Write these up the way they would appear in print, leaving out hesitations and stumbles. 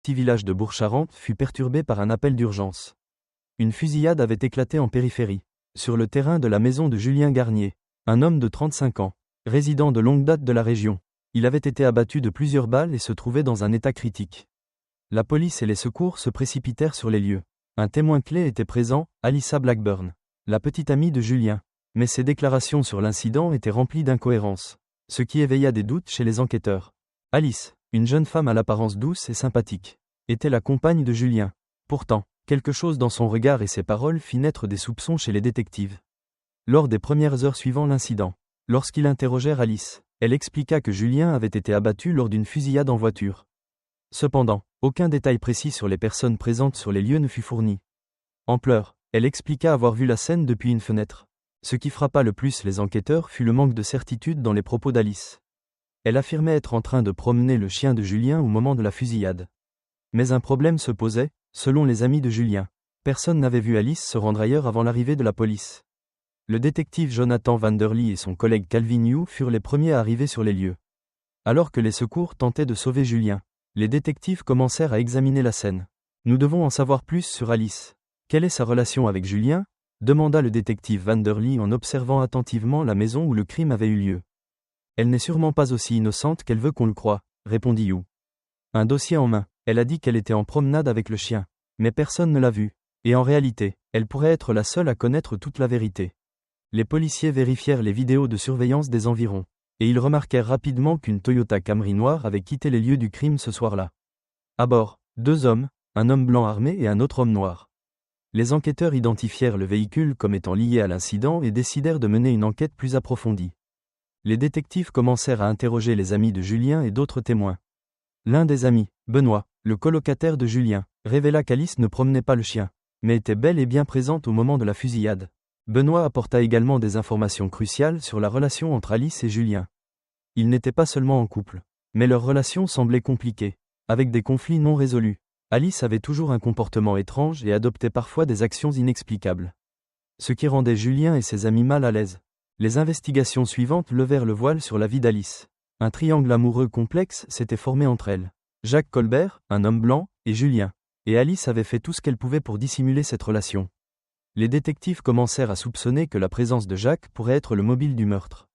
petit village de Bourg-Charentes fut perturbé par un appel d'urgence. Une fusillade avait éclaté en périphérie, sur le terrain de la maison de Julien Garnier, un homme de 35 ans, résident de longue date de la région. Il avait été abattu de plusieurs balles et se trouvait dans un état critique. La police et les secours se précipitèrent sur les lieux. Un témoin clé était présent, Alyssa Blackburn, la petite amie de Julien. Mais ses déclarations sur l'incident étaient remplies d'incohérences, ce qui éveilla des doutes chez les enquêteurs. Alice, une jeune femme à l'apparence douce et sympathique, était la compagne de Julien. Pourtant, quelque chose dans son regard et ses paroles fit naître des soupçons chez les détectives. Lors des premières heures suivant l'incident, lorsqu'ils interrogèrent Alice, elle expliqua que Julien avait été abattu lors d'une fusillade en voiture. Cependant, aucun détail précis sur les personnes présentes sur les lieux ne fut fourni. En pleurs, elle expliqua avoir vu la scène depuis une fenêtre. Ce qui frappa le plus les enquêteurs fut le manque de certitude dans les propos d'Alice. Elle affirmait être en train de promener le chien de Julien au moment de la fusillade. Mais un problème se posait, selon les amis de Julien. Personne n'avait vu Alice se rendre ailleurs avant l'arrivée de la police. Le détective Jonathan Vanderly et son collègue Calvin Yu furent les premiers à arriver sur les lieux. Alors que les secours tentaient de sauver Julien, les détectives commencèrent à examiner la scène. Nous devons en savoir plus sur Alice. Quelle est sa relation avec Julien ? Demanda le détective Vanderly en observant attentivement la maison où le crime avait eu lieu. Elle n'est sûrement pas aussi innocente qu'elle veut qu'on le croie, répondit Yu. Un dossier en main, elle a dit qu'elle était en promenade avec le chien. Mais personne ne l'a vue. Et en réalité, elle pourrait être la seule à connaître toute la vérité. Les policiers vérifièrent les vidéos de surveillance des environs. Et ils remarquèrent rapidement qu'une Toyota Camry noire avait quitté les lieux du crime ce soir-là. À bord, 2 hommes, un homme blanc armé et un autre homme noir. Les enquêteurs identifièrent le véhicule comme étant lié à l'incident et décidèrent de mener une enquête plus approfondie. Les détectives commencèrent à interroger les amis de Julien et d'autres témoins. L'un des amis, Benoît, le colocataire de Julien, révéla qu'Alice ne promenait pas le chien, mais était bel et bien présente au moment de la fusillade. Benoît apporta également des informations cruciales sur la relation entre Alice et Julien. Ils n'étaient pas seulement en couple, mais leur relation semblait compliquée, avec des conflits non résolus. Alice avait toujours un comportement étrange et adoptait parfois des actions inexplicables. Ce qui rendait Julien et ses amis mal à l'aise. Les investigations suivantes levèrent le voile sur la vie d'Alice. Un triangle amoureux complexe s'était formé entre elles. Jacques Colbert, un homme blanc, et Julien. Et Alice avait fait tout ce qu'elle pouvait pour dissimuler cette relation. Les détectives commencèrent à soupçonner que la présence de Jacques pourrait être le mobile du meurtre.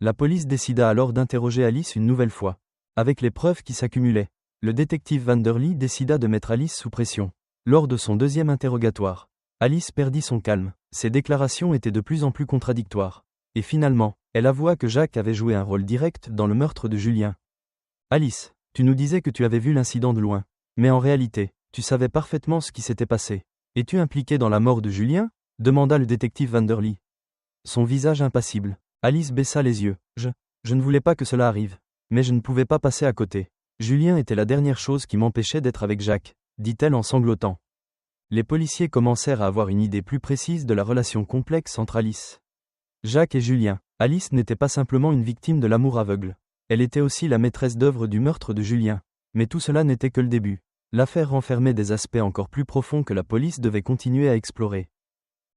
La police décida alors d'interroger Alice une nouvelle fois. Avec les preuves qui s'accumulaient, le détective Vanderly décida de mettre Alice sous pression. Lors de son deuxième interrogatoire, Alice perdit son calme. Ses déclarations étaient de plus en plus contradictoires. Et finalement, elle avoua que Jacques avait joué un rôle direct dans le meurtre de Julien. « Alice, tu nous disais que tu avais vu l'incident de loin. Mais en réalité, tu savais parfaitement ce qui s'était passé. Es-tu impliqué dans la mort de Julien ?» demanda le détective Vanderly. Son visage impassible, Alice baissa les yeux. Je ne voulais pas que cela arrive. Mais je ne pouvais pas passer à côté. Julien était la dernière chose qui m'empêchait d'être avec Jacques, dit-elle en sanglotant. Les policiers commencèrent à avoir une idée plus précise de la relation complexe entre Alice, Jacques et Julien. Alice n'était pas simplement une victime de l'amour aveugle. Elle était aussi la maîtresse d'œuvre du meurtre de Julien. Mais tout cela n'était que le début. L'affaire renfermait des aspects encore plus profonds que la police devait continuer à explorer.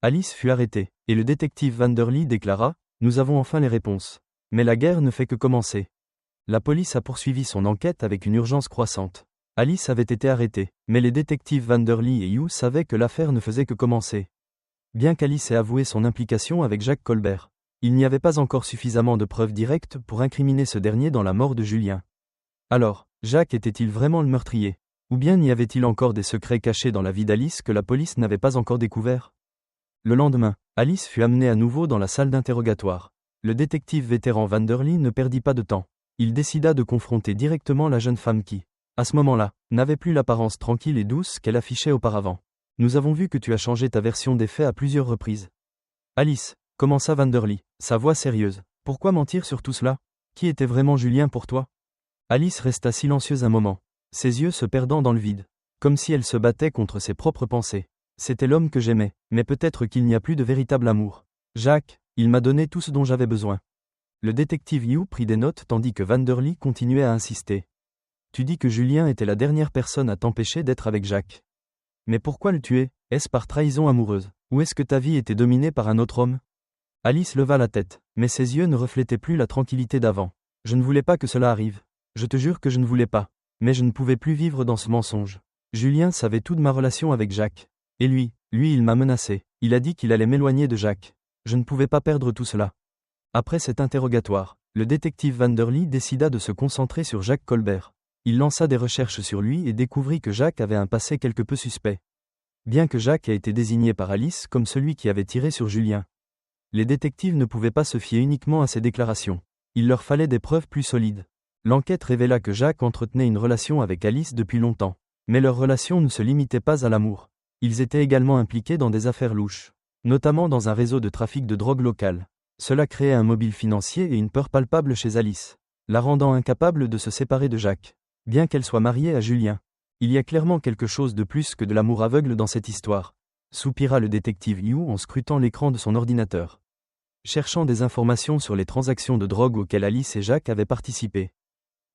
Alice fut arrêtée, et le détective Vanderly déclara « Nous avons enfin les réponses. Mais la guerre ne fait que commencer. » La police a poursuivi son enquête avec une urgence croissante. Alice avait été arrêtée, mais les détectives Vanderly et Yu savaient que l'affaire ne faisait que commencer. Bien qu'Alice ait avoué son implication avec Jacques Colbert, il n'y avait pas encore suffisamment de preuves directes pour incriminer ce dernier dans la mort de Julien. Alors, Jacques était-il vraiment le meurtrier ? Ou bien n'y avait-il encore des secrets cachés dans la vie d'Alice que la police n'avait pas encore découverts ? Le lendemain, Alice fut amenée à nouveau dans la salle d'interrogatoire. Le détective vétéran Vanderly ne perdit pas de temps. Il décida de confronter directement la jeune femme qui, à ce moment-là, n'avait plus l'apparence tranquille et douce qu'elle affichait auparavant. « Nous avons vu que tu as changé ta version des faits à plusieurs reprises. » « Alice, » commença Vanderly, sa voix sérieuse. « Pourquoi mentir sur tout cela ? Qui était vraiment Julien pour toi ?» Alice resta silencieuse un moment, ses yeux se perdant dans le vide, comme si elle se battait contre ses propres pensées. « C'était l'homme que j'aimais, mais peut-être qu'il n'y a plus de véritable amour. Jacques, il m'a donné tout ce dont j'avais besoin. » Le détective Yu prit des notes tandis que Vanderly continuait à insister. « Tu dis que Julien était la dernière personne à t'empêcher d'être avec Jacques. Mais pourquoi le tuer ? Est-ce par trahison amoureuse ? Ou est-ce que ta vie était dominée par un autre homme ?» Alice leva la tête, mais ses yeux ne reflétaient plus la tranquillité d'avant. « Je ne voulais pas que cela arrive. Je te jure que je ne voulais pas. Mais je ne pouvais plus vivre dans ce mensonge. Julien savait tout de ma relation avec Jacques. Et lui, il m'a menacé. Il a dit qu'il allait m'éloigner de Jacques. Je ne pouvais pas perdre tout cela. Après cet interrogatoire, le détective Vanderly décida de se concentrer sur Jacques Colbert. Il lança des recherches sur lui et découvrit que Jacques avait un passé quelque peu suspect. Bien que Jacques ait été désigné par Alice comme celui qui avait tiré sur Julien, les détectives ne pouvaient pas se fier uniquement à ses déclarations. Il leur fallait des preuves plus solides. L'enquête révéla que Jacques entretenait une relation avec Alice depuis longtemps. Mais leur relation ne se limitait pas à l'amour. Ils étaient également impliqués dans des affaires louches, notamment dans un réseau de trafic de drogue local. Cela créait un mobile financier et une peur palpable chez Alice, la rendant incapable de se séparer de Jacques, bien qu'elle soit mariée à Julien. Il y a clairement quelque chose de plus que de l'amour aveugle dans cette histoire, soupira le détective Yu en scrutant l'écran de son ordinateur, cherchant des informations sur les transactions de drogue auxquelles Alice et Jacques avaient participé.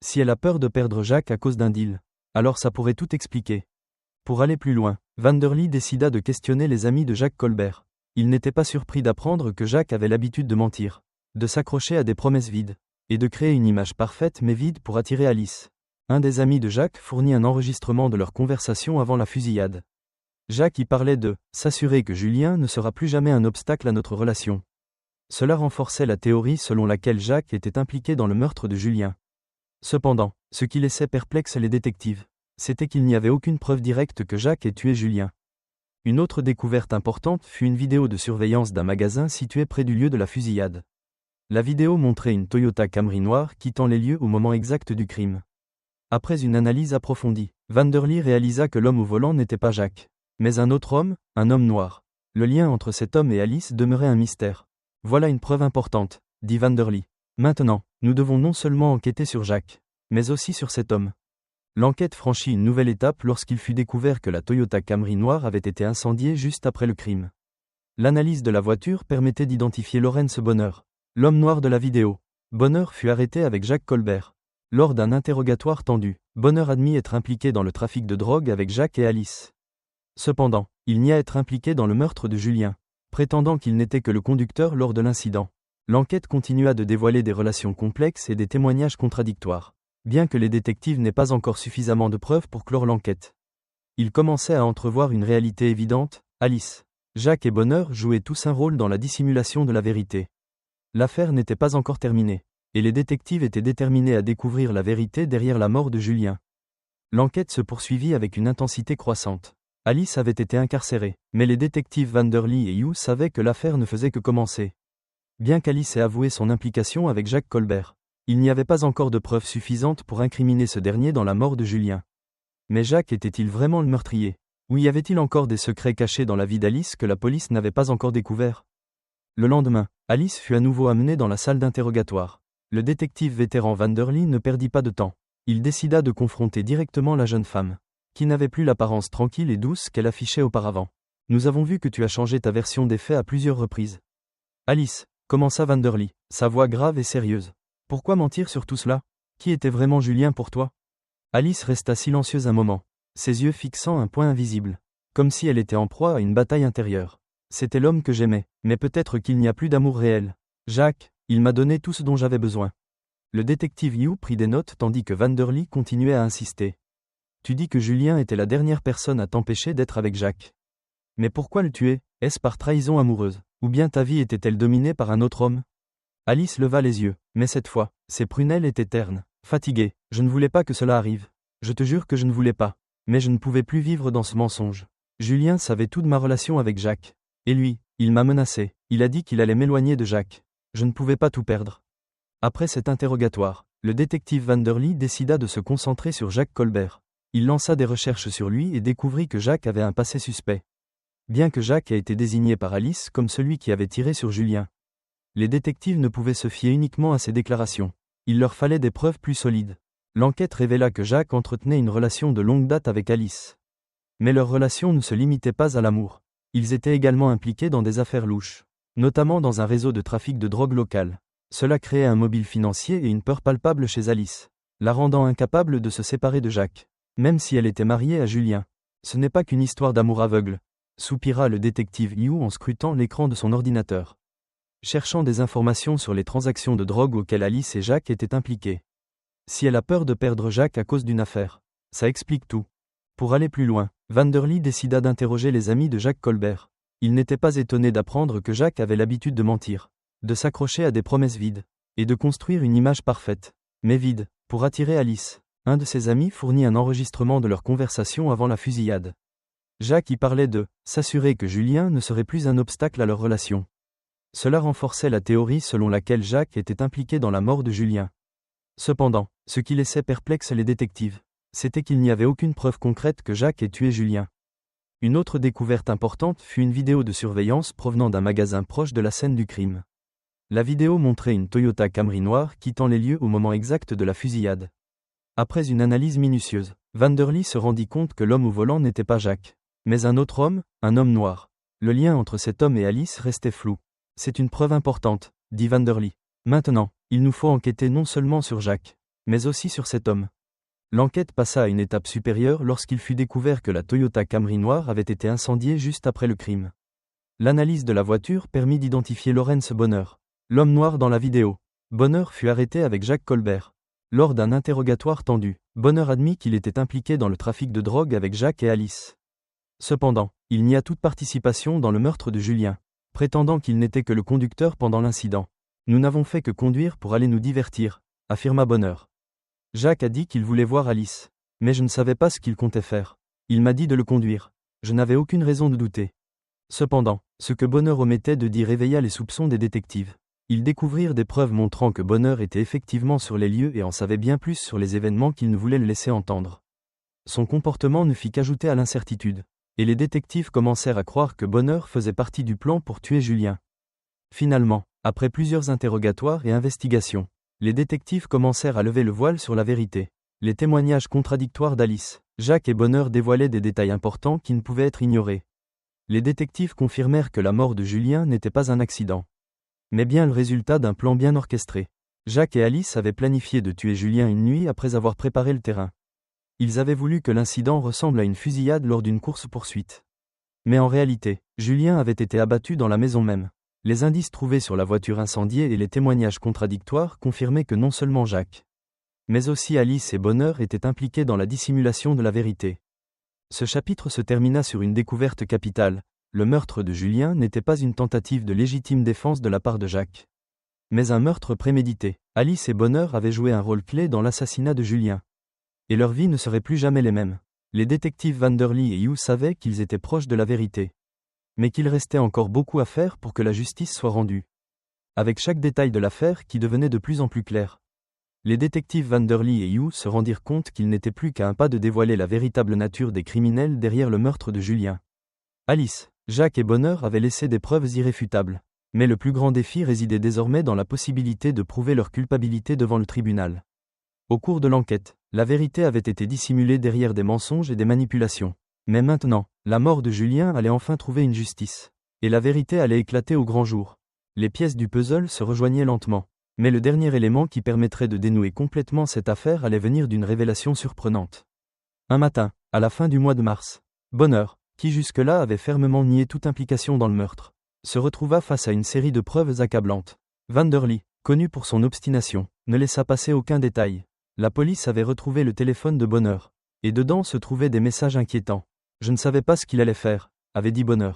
Si elle a peur de perdre Jacques à cause d'un deal, alors ça pourrait tout expliquer. Pour aller plus loin, Vanderly décida de questionner les amis de Jacques Colbert. Il n'était pas surpris d'apprendre que Jacques avait l'habitude de mentir, de s'accrocher à des promesses vides, et de créer une image parfaite mais vide pour attirer Alice. Un des amis de Jacques fournit un enregistrement de leur conversation avant la fusillade. Jacques y parlait de « s'assurer que Julien ne sera plus jamais un obstacle à notre relation ». Cela renforçait la théorie selon laquelle Jacques était impliqué dans le meurtre de Julien. Cependant, ce qui laissait perplexe les détectives, c'était qu'il n'y avait aucune preuve directe que Jacques ait tué Julien. Une autre découverte importante fut une vidéo de surveillance d'un magasin situé près du lieu de la fusillade. La vidéo montrait une Toyota Camry noire quittant les lieux au moment exact du crime. Après une analyse approfondie, Vanderly réalisa que l'homme au volant n'était pas Jacques, mais un autre homme, un homme noir. Le lien entre cet homme et Alice demeurait un mystère. Voilà une preuve importante, dit Vanderly. Maintenant, nous devons non seulement enquêter sur Jacques, mais aussi sur cet homme. L'enquête franchit une nouvelle étape lorsqu'il fut découvert que la Toyota Camry noire avait été incendiée juste après le crime. L'analyse de la voiture permettait d'identifier Lawrence Bonner, l'homme noir de la vidéo. Bonner fut arrêté avec Jacques Colbert. Lors d'un interrogatoire tendu, Bonner admit être impliqué dans le trafic de drogue avec Jacques et Alice. Cependant, il nie être impliqué dans le meurtre de Julien, prétendant qu'il n'était que le conducteur lors de l'incident. L'enquête continua de dévoiler des relations complexes et des témoignages contradictoires, bien que les détectives n'aient pas encore suffisamment de preuves pour clore l'enquête. Ils commençaient à entrevoir une réalité évidente, Alice, Jacques et Bonner jouaient tous un rôle dans la dissimulation de la vérité. L'affaire n'était pas encore terminée, et les détectives étaient déterminés à découvrir la vérité derrière la mort de Julien. L'enquête se poursuivit avec une intensité croissante. Alice avait été incarcérée, mais les détectives Vanderly et Yu savaient que l'affaire ne faisait que commencer. Bien qu'Alice ait avoué son implication avec Jacques Colbert, il n'y avait pas encore de preuves suffisantes pour incriminer ce dernier dans la mort de Julien. Mais Jacques était-il vraiment le meurtrier? Ou y avait-il encore des secrets cachés dans la vie d'Alice que la police n'avait pas encore découverts? Le lendemain, Alice fut à nouveau amenée dans la salle d'interrogatoire. Le détective vétéran Vanderly ne perdit pas de temps. Il décida de confronter directement la jeune femme, qui n'avait plus l'apparence tranquille et douce qu'elle affichait auparavant. « Nous avons vu que tu as changé ta version des faits à plusieurs reprises. » Alice, commença Vanderly, sa voix grave et sérieuse. Pourquoi mentir sur tout cela? Qui était vraiment Julien pour toi? Alice resta silencieuse un moment, ses yeux fixant un point invisible, comme si elle était en proie à une bataille intérieure. C'était l'homme que j'aimais, mais peut-être qu'il n'y a plus d'amour réel. Jacques, il m'a donné tout ce dont j'avais besoin. Le détective Yu prit des notes tandis que Vanderly continuait à insister. Tu dis que Julien était la dernière personne à t'empêcher d'être avec Jacques. Mais pourquoi le tuer? Est-ce par trahison amoureuse? Ou bien ta vie était-elle dominée par un autre homme? Alice leva les yeux, mais cette fois, ses prunelles étaient ternes, fatiguées. Je ne voulais pas que cela arrive. Je te jure que je ne voulais pas. Mais je ne pouvais plus vivre dans ce mensonge. Julien savait tout de ma relation avec Jacques. Et lui, il m'a menacé. Il a dit qu'il allait m'éloigner de Jacques. Je ne pouvais pas tout perdre. Après cet interrogatoire, le détective Vanderly décida de se concentrer sur Jacques Colbert. Il lança des recherches sur lui et découvrit que Jacques avait un passé suspect. Bien que Jacques ait été désigné par Alice comme celui qui avait tiré sur Julien, les détectives ne pouvaient se fier uniquement à ses déclarations. Il leur fallait des preuves plus solides. L'enquête révéla que Jacques entretenait une relation de longue date avec Alice. Mais leur relation ne se limitait pas à l'amour. Ils étaient également impliqués dans des affaires louches, notamment dans un réseau de trafic de drogue local. Cela créait un mobile financier et une peur palpable chez Alice, la rendant incapable de se séparer de Jacques, même si elle était mariée à Julien. Ce n'est pas qu'une histoire d'amour aveugle, soupira le détective Yu en scrutant l'écran de son ordinateur, cherchant des informations sur les transactions de drogue auxquelles Alice et Jacques étaient impliqués. Si elle a peur de perdre Jacques à cause d'une affaire, ça explique tout. Pour aller plus loin, Vanderly décida d'interroger les amis de Jacques Colbert. Il n'était pas étonné d'apprendre que Jacques avait l'habitude de mentir, de s'accrocher à des promesses vides, et de construire une image parfaite, mais vide, pour attirer Alice. Un de ses amis fournit un enregistrement de leur conversation avant la fusillade. Jacques y parlait de « s'assurer que Julien ne serait plus un obstacle à leur relation ». Cela renforçait la théorie selon laquelle Jacques était impliqué dans la mort de Julien. Cependant, ce qui laissait perplexes les détectives, c'était qu'il n'y avait aucune preuve concrète que Jacques ait tué Julien. Une autre découverte importante fut une vidéo de surveillance provenant d'un magasin proche de la scène du crime. La vidéo montrait une Toyota Camry noire quittant les lieux au moment exact de la fusillade. Après une analyse minutieuse, Vanderly se rendit compte que l'homme au volant n'était pas Jacques, mais un autre homme, un homme noir. Le lien entre cet homme et Alice restait flou. C'est une preuve importante, dit Vanderly. Maintenant, il nous faut enquêter non seulement sur Jacques, mais aussi sur cet homme. L'enquête passa à une étape supérieure lorsqu'il fut découvert que la Toyota Camry noire avait été incendiée juste après le crime. L'analyse de la voiture permit d'identifier Lawrence Bonner, l'homme noir dans la vidéo. Bonner fut arrêté avec Jacques Colbert. Lors d'un interrogatoire tendu, Bonner admit qu'il était impliqué dans le trafic de drogue avec Jacques et Alice. Cependant, il nia toute participation dans le meurtre de Julien, prétendant qu'il n'était que le conducteur pendant l'incident. Nous n'avons fait que conduire pour aller nous divertir, affirma Bonner. Jacques a dit qu'il voulait voir Alice, mais je ne savais pas ce qu'il comptait faire. Il m'a dit de le conduire. Je n'avais aucune raison de douter. Cependant, ce que Bonner omettait de dire éveilla les soupçons des détectives. Ils découvrirent des preuves montrant que Bonner était effectivement sur les lieux et en savait bien plus sur les événements qu'il ne voulait le laisser entendre. Son comportement ne fit qu'ajouter à l'incertitude, et les détectives commencèrent à croire que Bonner faisait partie du plan pour tuer Julien. Finalement, après plusieurs interrogatoires et investigations, les détectives commencèrent à lever le voile sur la vérité. Les témoignages contradictoires d'Alice, Jacques et Bonner dévoilaient des détails importants qui ne pouvaient être ignorés. Les détectives confirmèrent que la mort de Julien n'était pas un accident, mais bien le résultat d'un plan bien orchestré. Jacques et Alice avaient planifié de tuer Julien une nuit après avoir préparé le terrain. Ils avaient voulu que l'incident ressemble à une fusillade lors d'une course-poursuite. Mais en réalité, Julien avait été abattu dans la maison même. Les indices trouvés sur la voiture incendiée et les témoignages contradictoires confirmaient que non seulement Jacques, mais aussi Alice et Bonner étaient impliqués dans la dissimulation de la vérité. Ce chapitre se termina sur une découverte capitale. Le meurtre de Julien n'était pas une tentative de légitime défense de la part de Jacques, mais un meurtre prémédité. Alice et Bonner avaient joué un rôle clé dans l'assassinat de Julien. Et leur vie ne serait plus jamais les mêmes. Les détectives Vanderly et Hughes savaient qu'ils étaient proches de la vérité, mais qu'il restait encore beaucoup à faire pour que la justice soit rendue. Avec chaque détail de l'affaire qui devenait de plus en plus clair, les détectives Vanderly et Hughes se rendirent compte qu'ils n'étaient plus qu'à un pas de dévoiler la véritable nature des criminels derrière le meurtre de Julien. Alice, Jacques et Bonner avaient laissé des preuves irréfutables, mais le plus grand défi résidait désormais dans la possibilité de prouver leur culpabilité devant le tribunal. Au cours de l'enquête, la vérité avait été dissimulée derrière des mensonges et des manipulations. Mais maintenant, la mort de Julien allait enfin trouver une justice. Et la vérité allait éclater au grand jour. Les pièces du puzzle se rejoignaient lentement. Mais le dernier élément qui permettrait de dénouer complètement cette affaire allait venir d'une révélation surprenante. Un matin, à la fin du mois de mars, Bonner, qui jusque-là avait fermement nié toute implication dans le meurtre, se retrouva face à une série de preuves accablantes. Vanderly, connu pour son obstination, ne laissa passer aucun détail. La police avait retrouvé le téléphone de Bonner, et dedans se trouvaient des messages inquiétants. Je ne savais pas ce qu'il allait faire, avait dit Bonner,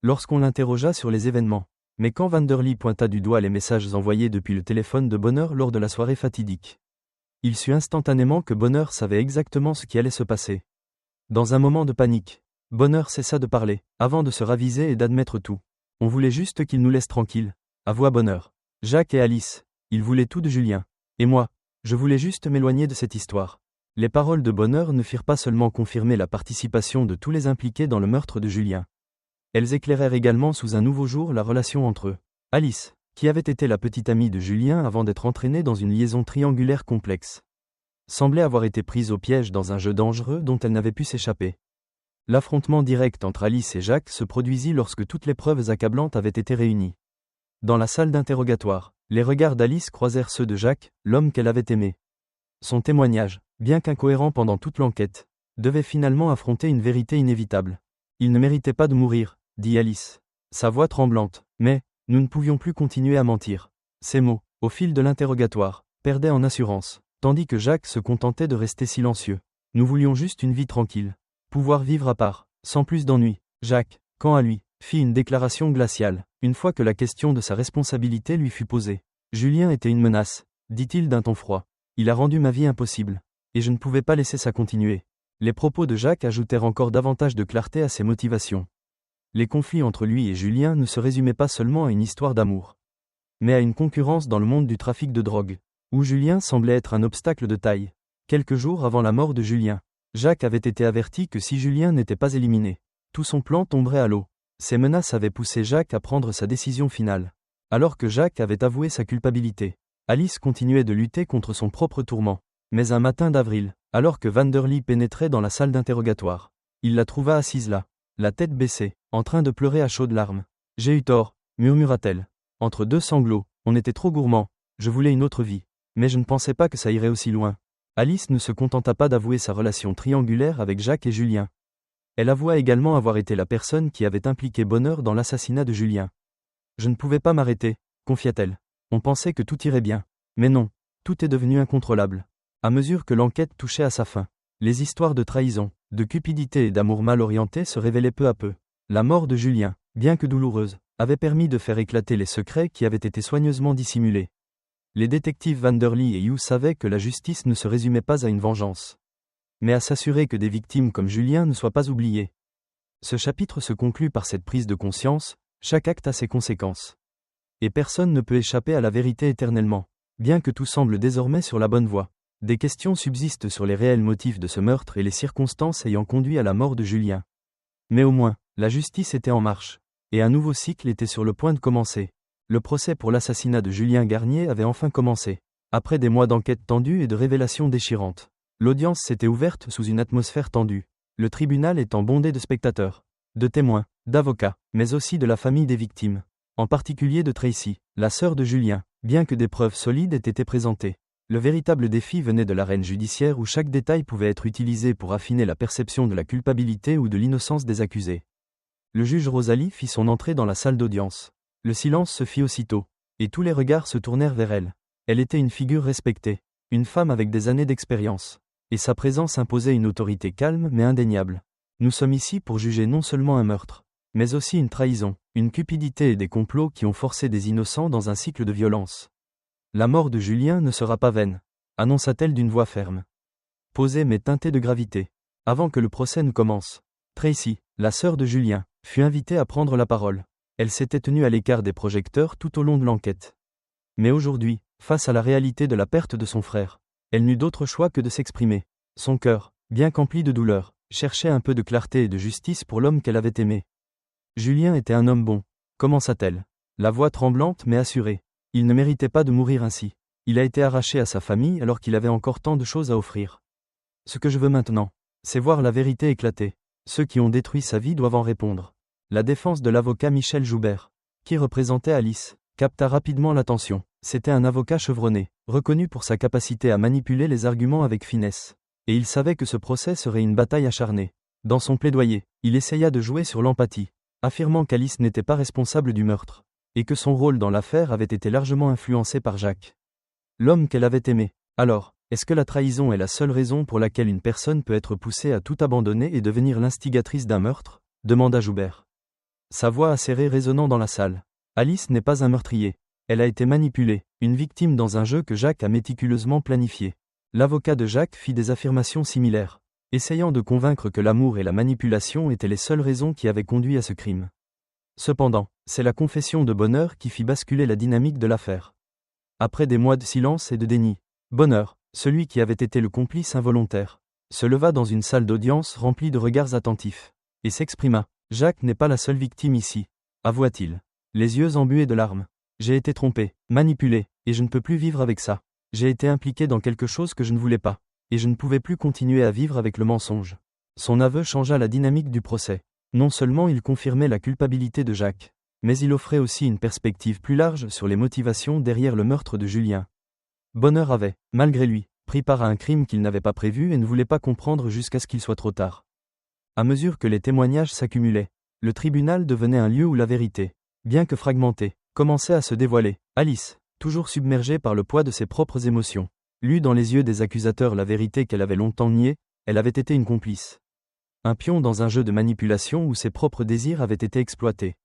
lorsqu'on l'interrogea sur les événements. Mais quand Vanderly pointa du doigt les messages envoyés depuis le téléphone de Bonner lors de la soirée fatidique, il sut instantanément que Bonner savait exactement ce qui allait se passer. Dans un moment de panique, Bonner cessa de parler, avant de se raviser et d'admettre tout. On voulait juste qu'il nous laisse tranquilles, avoua Bonner. Jacques et Alice, ils voulaient tout de Julien. Et moi, je voulais juste m'éloigner de cette histoire. Les paroles de Bonner ne firent pas seulement confirmer la participation de tous les impliqués dans le meurtre de Julien. Elles éclairèrent également sous un nouveau jour la relation entre eux. Alice, qui avait été la petite amie de Julien avant d'être entraînée dans une liaison triangulaire complexe, semblait avoir été prise au piège dans un jeu dangereux dont elle n'avait pu s'échapper. L'affrontement direct entre Alice et Jacques se produisit lorsque toutes les preuves accablantes avaient été réunies. Dans la salle d'interrogatoire, les regards d'Alice croisèrent ceux de Jacques, l'homme qu'elle avait aimé. Son témoignage, bien qu'incohérent pendant toute l'enquête, devait finalement affronter une vérité inévitable. Il ne méritait pas de mourir, dit Alice, sa voix tremblante, mais nous ne pouvions plus continuer à mentir. Ces mots, au fil de l'interrogatoire, perdaient en assurance. tandis que Jacques se contentait de rester silencieux. Nous voulions juste une vie tranquille. Pouvoir vivre à part, sans plus d'ennuis. Jacques, quant à lui, fit une déclaration glaciale, une fois que la question de sa responsabilité lui fut posée. Julien était une menace, dit-il d'un ton froid. Il a rendu ma vie impossible. Et je ne pouvais pas laisser ça continuer. Les propos de Jacques ajoutèrent encore davantage de clarté à ses motivations. Les conflits entre lui et Julien ne se résumaient pas seulement à une histoire d'amour, mais à une concurrence dans le monde du trafic de drogue, où Julien semblait être un obstacle de taille. Quelques jours avant la mort de Julien, Jacques avait été averti que si Julien n'était pas éliminé, tout son plan tomberait à l'eau. Ces menaces avaient poussé Jacques à prendre sa décision finale. Alors que Jacques avait avoué sa culpabilité, Alice continuait de lutter contre son propre tourment. Mais un matin d'avril, alors que Vanderly pénétrait dans la salle d'interrogatoire, il la trouva assise là, la tête baissée, en train de pleurer à chaudes larmes. « J'ai eu tort », murmura-t-elle. Entre deux sanglots, on était trop gourmand, je voulais une autre vie. Mais je ne pensais pas que ça irait aussi loin. Alice ne se contenta pas d'avouer sa relation triangulaire avec Jacques et Julien. Elle avoua également avoir été la personne qui avait impliqué Bonheur dans l'assassinat de Julien. « Je ne pouvais pas m'arrêter », confia-t-elle. On pensait que tout irait bien. Mais non, tout est devenu incontrôlable. À mesure que l'enquête touchait à sa fin, les histoires de trahison, de cupidité et d'amour mal orienté se révélaient peu à peu. La mort de Julien, bien que douloureuse, avait permis de faire éclater les secrets qui avaient été soigneusement dissimulés. Les détectives Vanderly et Hughes savaient que la justice ne se résumait pas à une vengeance, mais à s'assurer que des victimes comme Julien ne soient pas oubliées. Ce chapitre se conclut par cette prise de conscience, chaque acte a ses conséquences. Et personne ne peut échapper à la vérité éternellement, bien que tout semble désormais sur la bonne voie. Des questions subsistent sur les réels motifs de ce meurtre et les circonstances ayant conduit à la mort de Julien. Mais au moins, la justice était en marche, et un nouveau cycle était sur le point de commencer. Le procès pour l'assassinat de Julien Garnier avait enfin commencé. Après des mois d'enquête tendue et de révélations déchirantes, l'audience s'était ouverte sous une atmosphère tendue, le tribunal étant bondé de spectateurs, de témoins, d'avocats, mais aussi de la famille des victimes, en particulier de Tracy, la sœur de Julien, bien que des preuves solides aient été présentées. Le véritable défi venait de l'arène judiciaire où chaque détail pouvait être utilisé pour affiner la perception de la culpabilité ou de l'innocence des accusés. Le juge Rosalie fit son entrée dans la salle d'audience. Le silence se fit aussitôt, et tous les regards se tournèrent vers elle. Elle était une figure respectée, une femme avec des années d'expérience, et sa présence imposait une autorité calme mais indéniable. Nous sommes ici pour juger non seulement un meurtre, mais aussi une trahison, une cupidité et des complots qui ont forcé des innocents dans un cycle de violence. La mort de Julien ne sera pas vaine, annonça-t-elle d'une voix ferme, posée mais teintée de gravité. Avant que le procès ne commence, Tracy, la sœur de Julien, fut invitée à prendre la parole. Elle s'était tenue à l'écart des projecteurs tout au long de l'enquête. Mais aujourd'hui, face à la réalité de la perte de son frère, elle n'eut d'autre choix que de s'exprimer. Son cœur, bien qu'empli de douleur, cherchait un peu de clarté et de justice pour l'homme qu'elle avait aimé. Julien était un homme bon, commença-t-elle, la voix tremblante mais assurée. Il ne méritait pas de mourir ainsi. Il a été arraché à sa famille alors qu'il avait encore tant de choses à offrir. Ce que je veux maintenant, c'est voir la vérité éclater. Ceux qui ont détruit sa vie doivent en répondre. La défense de l'avocat Michel Joubert, qui représentait Alice, capta rapidement l'attention. C'était un avocat chevronné, reconnu pour sa capacité à manipuler les arguments avec finesse. Et il savait que ce procès serait une bataille acharnée. Dans son plaidoyer, il essaya de jouer sur l'empathie, affirmant qu'Alice n'était pas responsable du meurtre, et que son rôle dans l'affaire avait été largement influencé par Jacques, l'homme qu'elle avait aimé. Alors, est-ce que la trahison est la seule raison pour laquelle une personne peut être poussée à tout abandonner et devenir l'instigatrice d'un meurtre ? Demanda Joubert. Sa voix acérée résonnant dans la salle. Alice n'est pas un meurtrier. Elle a été manipulée, une victime dans un jeu que Jacques a méticuleusement planifié. L'avocat de Jacques fit des affirmations similaires, essayant de convaincre que l'amour et la manipulation étaient les seules raisons qui avaient conduit à ce crime. Cependant, c'est la confession de Bonheur qui fit basculer la dynamique de l'affaire. Après des mois de silence et de déni, Bonheur, celui qui avait été le complice involontaire, se leva dans une salle d'audience remplie de regards attentifs, et s'exprima. « Jacques n'est pas la seule victime ici, avoua-t-il, les yeux embués de larmes. J'ai été trompé, manipulé, et je ne peux plus vivre avec ça. J'ai été impliqué dans quelque chose que je ne voulais pas, et je ne pouvais plus continuer à vivre avec le mensonge. » Son aveu changea la dynamique du procès. Non seulement il confirmait la culpabilité de Jacques, mais il offrait aussi une perspective plus large sur les motivations derrière le meurtre de Julien. Bonheur avait, malgré lui, pris part à un crime qu'il n'avait pas prévu et ne voulait pas comprendre jusqu'à ce qu'il soit trop tard. À mesure que les témoignages s'accumulaient, le tribunal devenait un lieu où la vérité, bien que fragmentée, commençait à se dévoiler. Alice, toujours submergée par le poids de ses propres émotions, Lu dans les yeux des accusateurs la vérité qu'elle avait longtemps niée, elle avait été une complice. Un pion dans un jeu de manipulation où ses propres désirs avaient été exploités.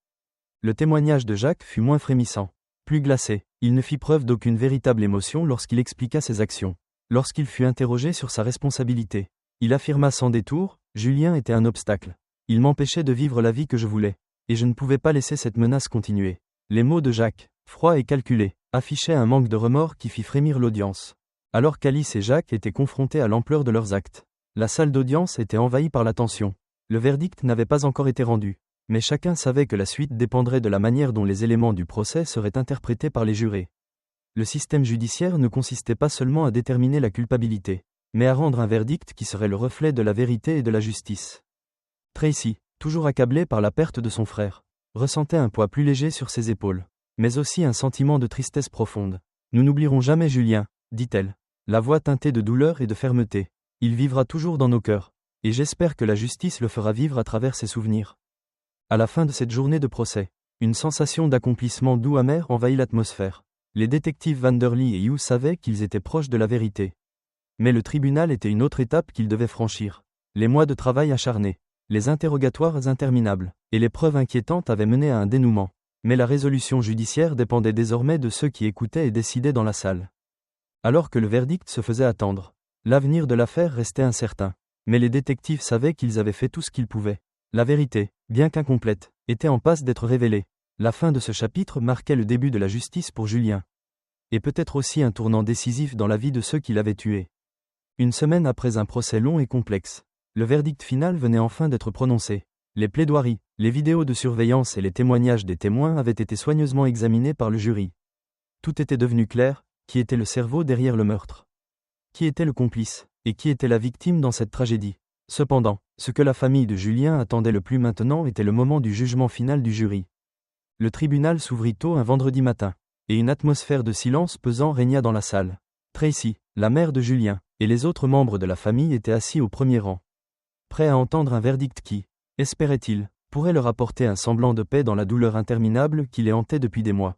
Le témoignage de Jacques fut moins frémissant, plus glacé. Il ne fit preuve d'aucune véritable émotion lorsqu'il expliqua ses actions. Lorsqu'il fut interrogé sur sa responsabilité, il affirma sans détour, « Julien était un obstacle. Il m'empêchait de vivre la vie que je voulais. Et je ne pouvais pas laisser cette menace continuer. » Les mots de Jacques, froids et calculés, affichaient un manque de remords qui fit frémir l'audience. Alors qu'Alice et Jacques étaient confrontés à l'ampleur de leurs actes, la salle d'audience était envahie par la tension. Le verdict n'avait pas encore été rendu, mais chacun savait que la suite dépendrait de la manière dont les éléments du procès seraient interprétés par les jurés. Le système judiciaire ne consistait pas seulement à déterminer la culpabilité, mais à rendre un verdict qui serait le reflet de la vérité et de la justice. Tracy, toujours accablée par la perte de son frère, ressentait un poids plus léger sur ses épaules, mais aussi un sentiment de tristesse profonde. « Nous n'oublierons jamais Julien, » dit-elle, la voix teintée de douleur et de fermeté. « Il vivra toujours dans nos cœurs, et j'espère que la justice le fera vivre à travers ses souvenirs. » À la fin de cette journée de procès, une sensation d'accomplissement doux amer envahit l'atmosphère. Les détectives Vanderly et Hughes savaient qu'ils étaient proches de la vérité. Mais le tribunal était une autre étape qu'ils devaient franchir. Les mois de travail acharné, les interrogatoires interminables, et les preuves inquiétantes avaient mené à un dénouement. Mais la résolution judiciaire dépendait désormais de ceux qui écoutaient et décidaient dans la salle. Alors que le verdict se faisait attendre, l'avenir de l'affaire restait incertain. Mais les détectives savaient qu'ils avaient fait tout ce qu'ils pouvaient. La vérité, bien qu'incomplète, était en passe d'être révélée. La fin de ce chapitre marquait le début de la justice pour Julien. Et peut-être aussi un tournant décisif dans la vie de ceux qui l'avaient tué. Une semaine après un procès long et complexe, le verdict final venait enfin d'être prononcé. Les plaidoiries, les vidéos de surveillance et les témoignages des témoins avaient été soigneusement examinés par le jury. Tout était devenu clair, qui était le cerveau derrière le meurtre? Qui était le complice? Et qui était la victime dans cette tragédie? Cependant, ce que la famille de Julien attendait le plus maintenant était le moment du jugement final du jury. Le tribunal s'ouvrit tôt un vendredi matin, et une atmosphère de silence pesant régna dans la salle. Tracy, la mère de Julien, et les autres membres de la famille étaient assis au premier rang, prêts à entendre un verdict qui, espérait-il, pourrait leur apporter un semblant de paix dans la douleur interminable qui les hantait depuis des mois.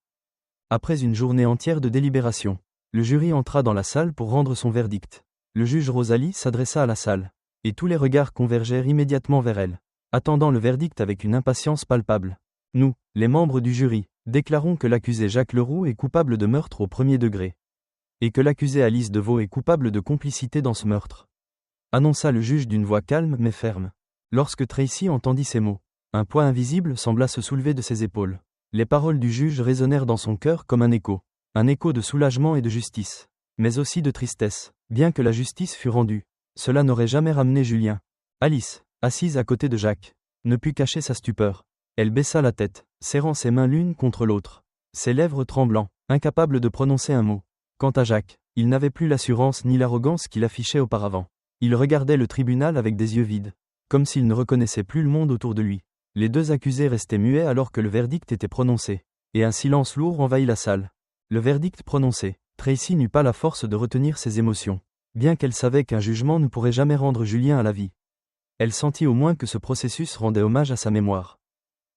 Après une journée entière de délibération, le jury entra dans la salle pour rendre son verdict. Le juge Rosalie s'adressa à la salle, et tous les regards convergèrent immédiatement vers elle, attendant le verdict avec une impatience palpable. Nous, les membres du jury, déclarons que l'accusé Jacques Leroux est coupable de meurtre au premier degré. Et que l'accusée Alice Deveau est coupable de complicité dans ce meurtre. Annonça le juge d'une voix calme mais ferme. Lorsque Tracy entendit ces mots, un poids invisible sembla se soulever de ses épaules. Les paroles du juge résonnèrent dans son cœur comme un écho de soulagement et de justice, mais aussi de tristesse. Bien que la justice fût rendue, cela n'aurait jamais ramené Julien. Alice, assise à côté de Jacques, ne put cacher sa stupeur. Elle baissa la tête, serrant ses mains l'une contre l'autre, ses lèvres tremblant, incapable de prononcer un mot. Quant à Jacques, il n'avait plus l'assurance ni l'arrogance qu'il affichait auparavant. Il regardait le tribunal avec des yeux vides, comme s'il ne reconnaissait plus le monde autour de lui. Les deux accusés restaient muets alors que le verdict était prononcé, et un silence lourd envahit la salle. Le verdict prononcé, Tracy n'eut pas la force de retenir ses émotions, bien qu'elle savait qu'un jugement ne pourrait jamais rendre Julien à la vie. Elle sentit au moins que ce processus rendait hommage à sa mémoire.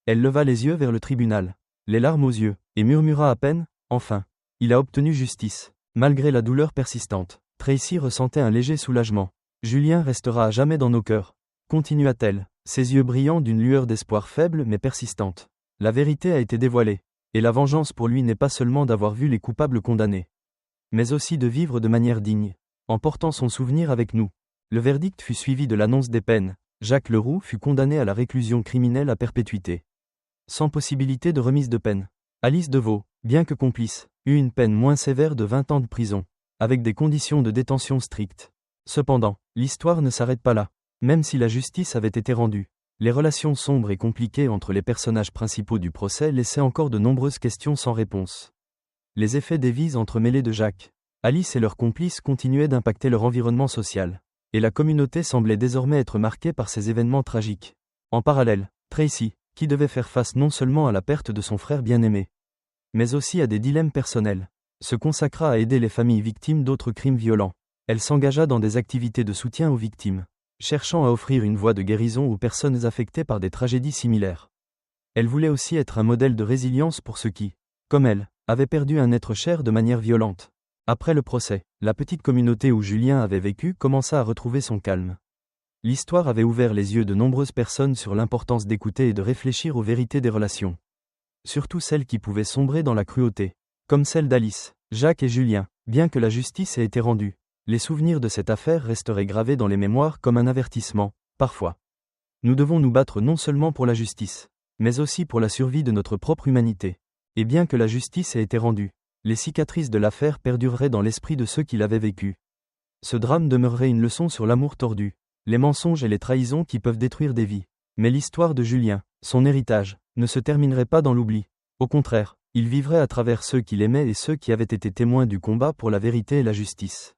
Elle leva les yeux vers le tribunal, les larmes aux yeux, et murmura à peine, « Enfin, il a obtenu justice. » Malgré la douleur persistante, Tracy ressentait un léger soulagement. « Julien restera à jamais dans nos cœurs. » Continua-t-elle, ses yeux brillants d'une lueur d'espoir faible mais persistante. La vérité a été dévoilée, et la vengeance pour lui n'est pas seulement d'avoir vu les coupables condamnés, mais aussi de vivre de manière digne, en portant son souvenir avec nous. Le verdict fut suivi de l'annonce des peines. Jacques Leroux fut condamné à la réclusion criminelle à perpétuité, sans possibilité de remise de peine. Alice Deveau, bien que complice, eut une peine moins sévère de 20 ans de prison, avec des conditions de détention strictes. Cependant, l'histoire ne s'arrête pas là. Même si la justice avait été rendue, les relations sombres et compliquées entre les personnages principaux du procès laissaient encore de nombreuses questions sans réponse. Les effets des vies entremêlées de Jacques, Alice et leurs complices continuaient d'impacter leur environnement social, et la communauté semblait désormais être marquée par ces événements tragiques. En parallèle, Tracy, qui devait faire face non seulement à la perte de son frère bien-aimé, mais aussi à des dilemmes personnels, se consacra à aider les familles victimes d'autres crimes violents. Elle s'engaga dans des activités de soutien aux victimes, cherchant à offrir une voie de guérison aux personnes affectées par des tragédies similaires. Elle voulait aussi être un modèle de résilience pour ceux qui, comme elle, avaient perdu un être cher de manière violente. Après le procès, la petite communauté où Julien avait vécu commença à retrouver son calme. L'histoire avait ouvert les yeux de nombreuses personnes sur l'importance d'écouter et de réfléchir aux vérités des relations. Surtout celles qui pouvaient sombrer dans la cruauté, comme celle d'Alice, Jacques et Julien. Bien que la justice ait été rendue, les souvenirs de cette affaire resteraient gravés dans les mémoires comme un avertissement, parfois. Nous devons nous battre non seulement pour la justice, mais aussi pour la survie de notre propre humanité. Et bien que la justice ait été rendue, les cicatrices de l'affaire perdureraient dans l'esprit de ceux qui l'avaient vécu. Ce drame demeurerait une leçon sur l'amour tordu, les mensonges et les trahisons qui peuvent détruire des vies. Mais l'histoire de Julien, son héritage, ne se terminerait pas dans l'oubli. Au contraire, il vivrait à travers ceux qu'il aimait et ceux qui avaient été témoins du combat pour la vérité et la justice.